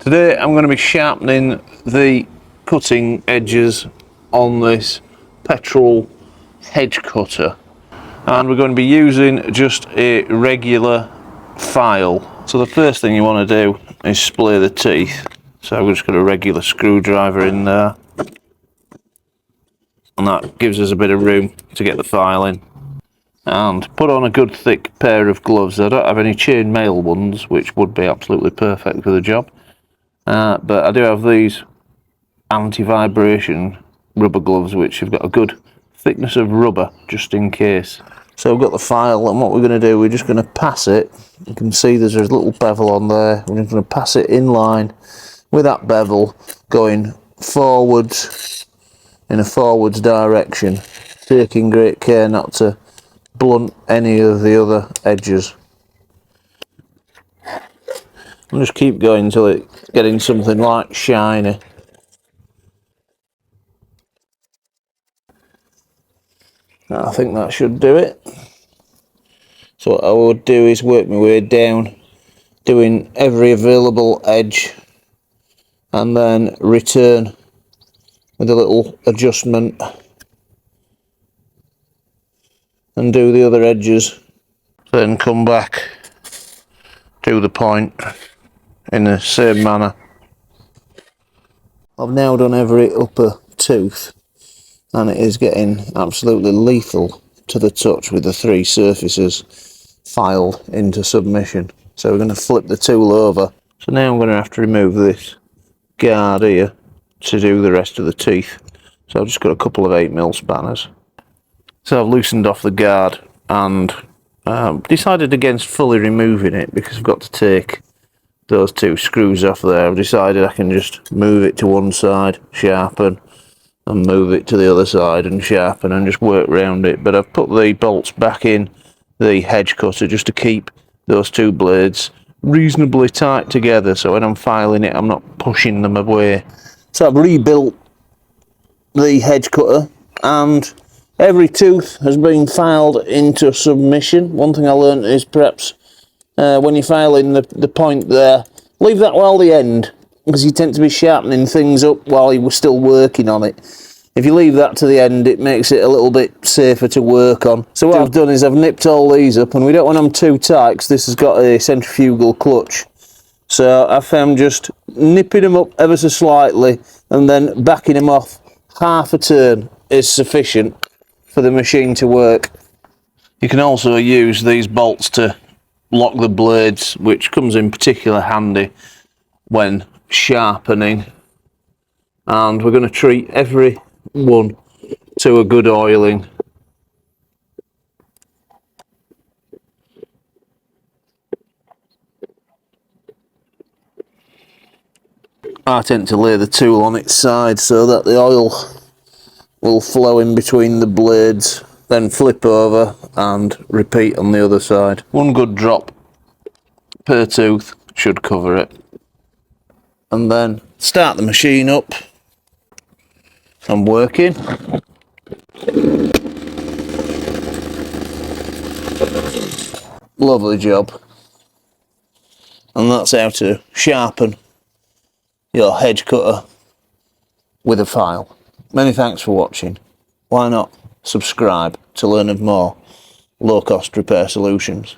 Today I'm going to be sharpening the cutting edges on this petrol hedge cutter, and we're going to be using just a regular file. So the first thing you want to do is splay the teeth. So we've just got a regular screwdriver in there, and that gives us a bit of room to get the file in. And put on a good thick pair of gloves. I don't have any chain mail ones, which would be absolutely perfect for the job. But I do have these anti-vibration rubber gloves, which have got a good thickness of rubber just in case. So we've got the file, and what we're going to do, we're just going to pass it. You can see there's a little bevel on there. We're just going to pass it in line with that bevel, going forwards in a forwards direction, taking great care not to blunt any of the other edges. And just keep going until it's getting something like shiny. I think that should do it. So what I would do is work my way down, doing every available edge, and then return with a little adjustment and do the other edges. Then come back, do the point in the same manner. I've now done every upper tooth, and it is getting absolutely lethal to the touch with the three surfaces filed into submission. So we're going to flip the tool over. So now I'm going to have to remove this guard here to do the rest of the teeth. So I've just got a couple of 8mm spanners. So I've loosened off the guard and decided against fully removing it, because I've got to take those two screws off there. I've decided I can just move it to one side, sharpen, and move it to the other side and sharpen, and just work around it. But I've put the bolts back in the hedge cutter just to keep those two blades reasonably tight together, so when I'm filing it I'm not pushing them away. So I've rebuilt the hedge cutter, and every tooth has been filed into submission. One thing I learned is perhaps when you're filing the point there, leave that while the end, because you tend to be sharpening things up while you were still working on it. If you leave that to the end, it makes it a little bit safer to work on. So what I've done is I've nipped all these up, and we don't want them too tight because this has got a centrifugal clutch. So I found just nipping them up ever so slightly and then backing them off half a turn is sufficient for the machine to work. You can also use these bolts to lock the blades, which comes in particular handy when sharpening, and we're going to treat every one to a good oiling. I tend to lay the tool on its side so that the oil will flow in between the blades, then flip over and repeat on the other side. One good drop per tooth should cover it. And then start the machine up and working. Lovely job. And that's how to sharpen your hedge cutter with a file. Many thanks for watching. Why not subscribe to learn of more low-cost repair solutions?